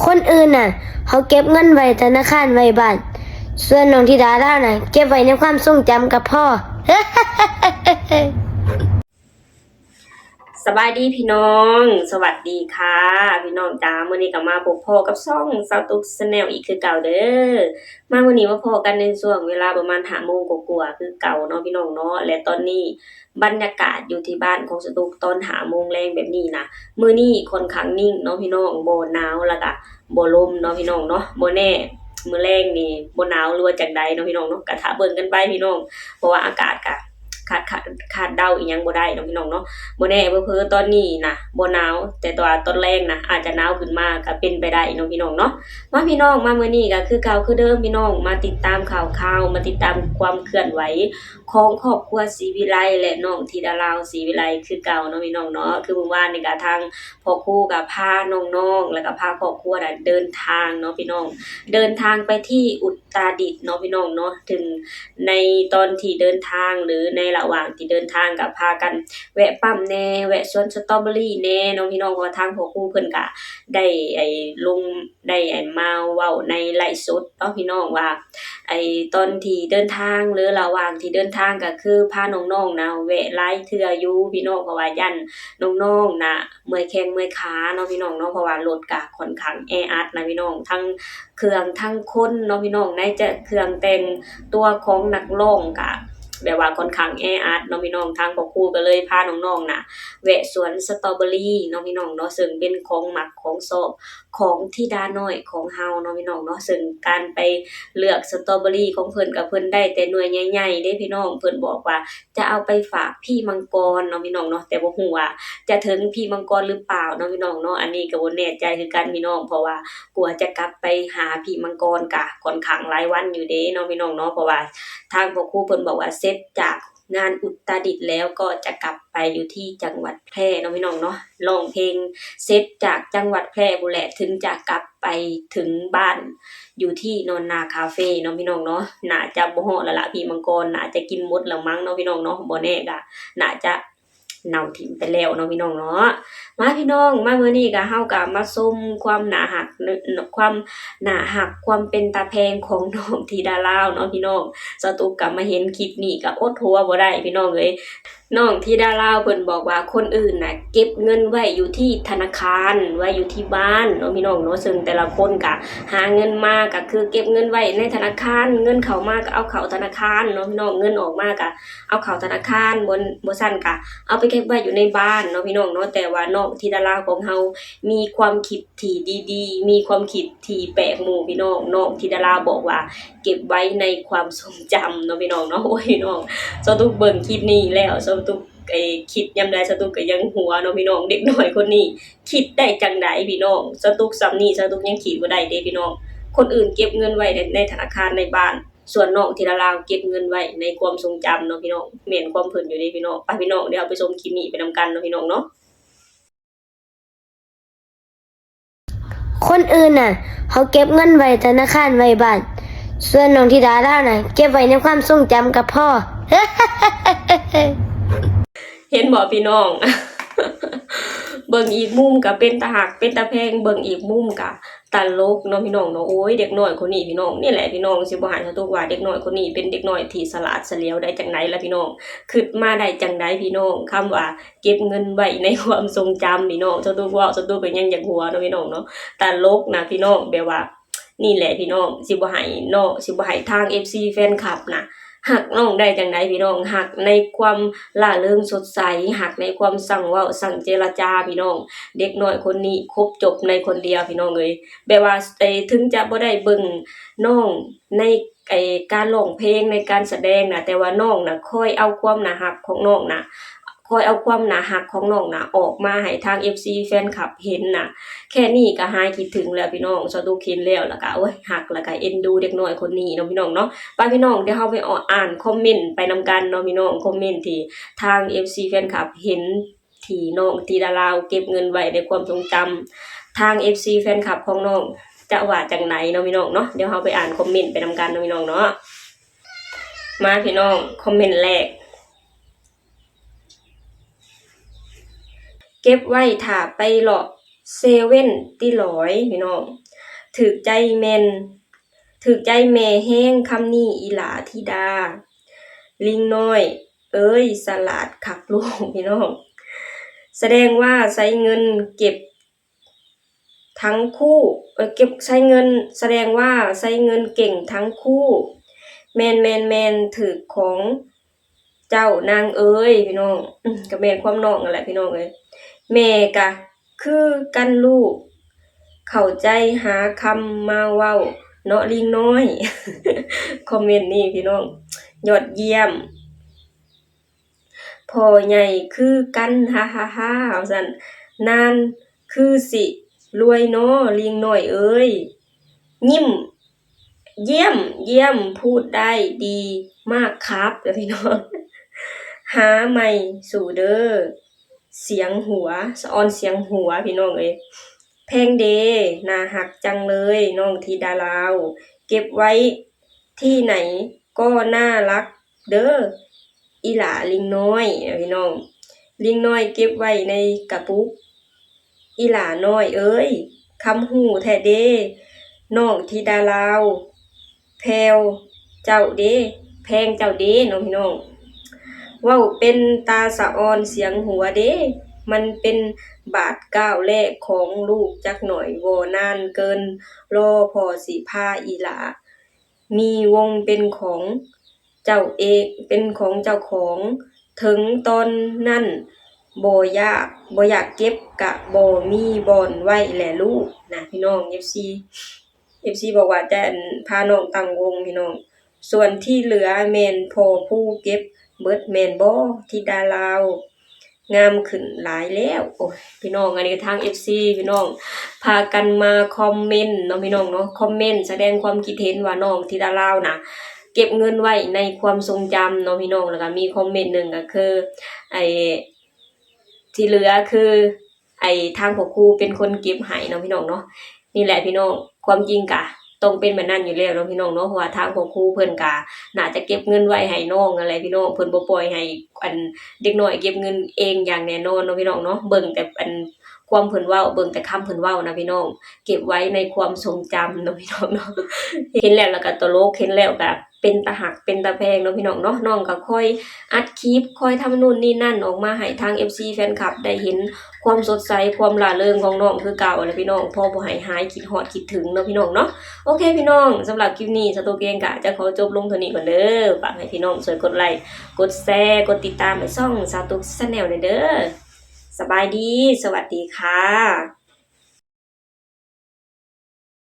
คนอื่นน่ะเขาเก็บเงินไว้ธนาคารไว้บ้านส่วนน้องธิดาเราน่ะเก็บไว้ในความทรงจำกับพ่อ สบายดีพี่น้องสวัสดีค่ะพี่น้องจ้ามื้อนี้ก็มาพบพ่อกับช่องสาวตุ๊กชาแนลอีกคือเก่าเด้อมามื้อนี้มาพอกันในช่วงเวลาประมาณ5 โมงกว่าๆคือเก่าเนาะพี่น้องเนาะและตอนนี้บรรยากาศอยู่ที่บ้านของสาวตุ๊กตอน5 โมงแลงแบบนี้นะมื้อนี้ค่อนข้างนิ่งเนาะพี่น้องบ่หนาวแล้วก็บ่ลมเนาะพี่น้องเนาะบ่แน่มื้อแลงนี่บ่หนาวหรือว่าจังใดเนาะพี่น้องเนาะก็ถ้าเบิ่งกันไปพี่น้องเพราะว่าอากาศก็ขาดเดาอีหยังบ่ได้เนาะพี่น้องเนาะบ่แน่เผลอๆตอนนี้นะบ่หนาวแต่ตัวตอนแรกนะอาจจะหนาวขึ้นมาก็เป็นไปได้เนาะพี่น้องเนาะมาพี่น้องมามื้อนี้ก็คือเก่าคือเดิมพี่น้องมาติดตามข่าวมาติดตามความเคลื่อนไหวของครอบครัวศรีวิไลและน้องธิดาลาวศรีวิไลคือเก่าเนาะพี่น้องเนาะคือเมื่อวานนี่ก็ทางพ่อครูก็พาน้องๆแล้วก็พาครอบครัวน่ะเดินทางเนาะพี่น้องเดินทางไปที่อุตรดิตถ์เนาะพี่น้องเนาะถึงในตอนที่เดินทางหรือในระหว่างที่เดินทางก็พากันแวะปั๊มแน่แวะสวนสตรอเบอรี่แน่เนาะพี่น้องเพราะทางพ่อครูเพิ่นก็ได้ลงได้มาเว้าในไลฟ์สดเนาะพี่น้องว่าตอนที่เดินทางหรือระหว่างที่เดินทางก็คือพาน้องๆนะแวะหลายเทื่ออยู่พี่น้องเพราะว่ายันน้องๆน่ะเมื่อยแข้งเมื่อยขาเนาะพี่น้องเนาะเพราะว่ารถก็ค่อนข้างแออัดนะพี่น้องทั้งเครื่องทั้งคนเนาะพี่น้องไหนจะเครื่องแต่งตัวของนักร้องก็แบบว่าค่อนข้างแออัดเนาะพี่น้องทางพ่อครูก็เลยพาน้องๆน่ะแวะสวนสตรอเบอรี่เนาะพี่น้องเนาะซึ่งเป็นของหมักของชอบของธิดาน้อยของเฮาเนาะพี่น้องเนาะซึ่งการไปเลือกสตรอเบอรี่ของเพิ่นก็เพิ่นได้แต่หน่วยใหญ่ๆเด้พี่น้องเพิ่นบอกว่าจะเอาไปฝากพี่มังกรเนาะพี่น้องเนาะแต่บ่ฮู้ว่าจะถึงพี่มังกรหรือเปล่าเนาะพี่น้องเนาะอันนี้ก็บ่แน่ใจคือกันพี่น้องเพราะว่ากลัวจะกลับไปหาพี่มังกรก็ค่อนข้างหลายวันอยู่เด้เนาะพี่น้องเนาะเพราะว่าทางพ่อครูเพิ่นบอกว่าเสร็จจากงานอุตรดิตถ์แล้วก็จะกลับไปอยู่ที่จังหวัดแพร่เนาะพี่น้องเนาะร้องเพลงเสร็จจากจังหวัดแพร่พู้นแหละถึงจะกลับไปถึงบ้านอยู่ที่นอนนาคาเฟเนาะพี่น้องเนาะน่าจะบ่ฮอดแล้วล่ะพี่มังกรน่าจะกินหมดแล้วมั้งเนาะพี่น้องเนาะบ่แน่ก็น่าจะเน่าถิ่มไปแล้วเนาะพี่น้องเนาะมาพี่น้องมามื้อนี้ก็เฮาก็มาชมความน่ารักความน่ารักความเป็นตาแพงของน้องธิดาลาวเนาะพี่น้องสตุกก็มาเห็นคลิปนี้ก็อดหัวบ่ได้พี่น้องเอ้ยน้องธิดาลาวเพิ่นบอกว่าคนอื่นน่ะเก็บเงินไว้อยู่ที่ธนาคารไว้อยู่ที่บ้านเนาะพี่น้องเนาะซึ่งแต่ละคนก็หาเงินมาก็คือเก็บเงินไว้ในธนาคารเงินเข้ามาก็เอาเข้าธนาคารเนาะพี่น้องเงินออกมาก็เอาเข้าธนาคารบ่ซั่นก็เอาไปเก็บไว้อยู่ในบ้านเนาะพี่น้องเนาะแต่ว่าน้องธิดาลาวของเฮามีความคิดที่ดีๆมีความคิดที่แปลกหมู่พี่น้องน้องธิดาลาวบอกว่าเก็บไว้ในความทรงจำเนาะพี่น้องเนาะโอ้ยพี่น้องสตุกเบิ่งคลิปนี้แล้วสตุกคิดยามใดสตุกก็ยังหัวเนาะพี่น้องเด็กน้อยคนนี้คิดได้จังไดพี่น้องสตุกส่ำนี้สตุกยังคิดบ่ได้เด้พี่น้องคนอื่นเก็บเงินไว้ในธนาคารในบ้านส่วนน้องธิดาลาวเก็บเงินไว้ในความทรงจำเนาะพี่น้องแม่นความเพิ่นอยู่เด้พี่น้องไปพี่น้องเดี๋ยวเราไปชมคลิปนี้ไปนำกันเนาะพี่น้องเนาะ คนอื่นน่ะเขาเก็บเงินไว้ธนาคารไว้บ้านส่วนน้องธิดาเราน่ะเก็บไว้ในความทรงจำกับพ่อ เห็นบ่พี่น้อง เบิ่งอีกมุมก็เป็นตาหักเป็นตาแพงเบิ่งอีกมุมก็ตลกเนาะพี่น้องเนาะโอ้ยเด็กน้อยคนนี้พี่น้องนี่แหละพี่น้องสิบ่ให้เขาทุกว่าเด็กน้อยคนนี้เป็นเด็กน้อยที่ฉลาดเฉลียวได้จังไดล่ะพี่น้องคิดมาได้จังไดพี่น้องคำว่าเก็บเงินไว้ในความทรงจำพี่น้องเจ้าตัวเว้าเจ้าตัวก็ยังอยากหัวเนาะพี่น้องเนาะตลกนะพี่น้องแบบว่านี่แหละพี่น้องสิบ่ให้น้องสิบ่ให้ทาง FC แฟนคลับน่ะหักน้องได้จังไดพี่น้องหักในความร่าเริงสดใสหักในความสั่งเว้าสั่งเจรจาพี่น้องเด็กน้อยคนนี้ครบจบในคนเดียวพี่น้องเอ้ยแบบว่าถึงจะบ่ได้เบิ่งน้องในการร้องเพลงในการแสดงน่ะแต่ว่าน้องน่ะคอยเอาความน่ารักของน้องน่ะคอยเอาความน่ารักของน้องน่ะออกมาให้ทาง FC แฟนคลับเห็นน่ะแค่นี้ก็หายคิดถึงแล้วพี่น้องสะดุกเห็นแล้วก็โอ้ยรักแล้วก็เอ็นดูเด็กน้อยคนนี้เนาะพี่น้องเนาะไปพี่น้องเดี๋ยวเราไปอ่านคอมเมนต์ไปนำกันเนาะพี่น้องคอมเมนต์ที่ทาง FC แฟนคลับเห็นที่น้องธิดาลาวเก็บเงินไว้ในความทรงจำทาง FC แฟนคลับของน้องจะว่าจังไหนเนาะพี่น้องเนาะเดี๋ยวเราไปอ่านคอมเมนต์ไปนำกันเนาะพี่น้องเนาะมาพี่น้องคอมเมนต์แรกเก็บไว้ถ้าไปเลาะ เซเว่นที่ร้อยพี่น้องถึกใจแม่นถึกใจแม่แห้งคำนี้อีหลาธิดาลิงน้อย เอ้ยสลัดคักลูกพี่น้องแสดงว่าใช้เงินเก็บทั้งคู่เก็บใช้เงินแสดงว่าใช้เงินเก่งทั้งคู่แมนถือของเจ้านางเอ้ยพี่น้องก็แม่นความน้องนั่นแหละพี่น้องเอ้ยแม่กะคือกันลูกเข้าใจหาคำมาเว้าเนาะลิงน้อย คอมเมนต์นี้พี่น้องยอดเยี่ยมพ่อใหญ่คือกันฮ่าว่าซั่นนานคือสิรวยเนาะลิงน้อยเอ้ยยิ้มเยี่ยมพูดได้ดีมากครับเด้อพี่น้อง หาใหม่สู่เด้อเสียงหัวสะออนเสียงหัวพี่น้องเอ้ยเพลงเดน่าหักจังเลยน้องธิดาลาวเก็บไว้ที่ไหนก็น่ารักเด้ออีหลาลิงน้อยพี่น้องลิงน้อยเก็บไว้ในกระปุกอีหลาน้อยเอ้ยคำหูแท้เด้น้องธิดาลาวแพรวเจ้าเด้แพงเจ้าเด้น้องพี่น้องเว้าเป็นตาสะออนเสียงหัวเด้มันเป็นบาทก้าวแรกของลูกจักหน่อยบ่นานเกินรอพอสิพาอีหลามีวงเป็นของเจ้าเอกเป็นของเจ้าของถึงตอนนั้นบ่อยากเก็บกะบ่มีบ่อนไว้แหละลูกนะพี่น้อง FC บอกว่าจะพาน้องตั้งวงพี่น้องส่วนที่เหลือแม่นพอผู้เก็บเบิดแม่นบ่ธิดาลาวงามขึ้นหลายแล้วโอ้ยพี่น้องอันนี้ทาง FC พี่น้องพากันมาคอมเมนต์เนาะพี่น้องเนาะคอมเมนต์แสดงความคิดเห็นว่าน้องธิดาลาวนะเก็บเงินไว้ในความทรงจำเนาะพี่น้องแล้วก็มีคอมเมนต์นึงก็คือไอ้ที่เหลือคือไอ้ทางพ่อครูเป็นคนเก็บให้เนาะพี่น้องเนาะนี่แหละพี่น้องความจริงกะต้องเป็นแบบนั้นอยู่แล้วเนาะพี่น้องเนาะเพราะว่าทางพ่อครูเพิ่นก็น่าจะเก็บเงินไว้ให้น้องอะไรพี่น้องเพิ่นบ่ปล่อยให้อันเด็กน้อยเก็บเงินเองอย่างแน่นอนเนาะพี่น้องเนาะเบิ่งแต่อันความเพิ่นเว้าเบิ่งแต่คำเพิ่นเว้านะพี่น้องเก็บไว้ในความทรงจำเนาะพี่น้องเนาะ เห็นแล้วก็ตลกเห็นแล้วก็เป็นตาหักเป็นตาแพงเนาะพี่น้องเนาะน้องก็ค่อยอัดคลิปค่อยทำนู่นนี่นั่นออกมาให้ทาง FC แฟนคลับได้เห็นความสดใสความร่าเริงของน้องคือเก่าแหละพี่น้องพอบ่ให้หายคิดฮอดคิดถึงเนาะพี่น้องเนาะโอเคพี่น้องสำหรับคลิปนี้สตูเกงก็จะขอจบลงเท่านี้ก่อนเด้อฝากให้พี่น้องช่วยกดไลค์กดแชร์กดติดตามให้ช่องสตูชาแนลเด้อสบายดีสวัสดีค่ะ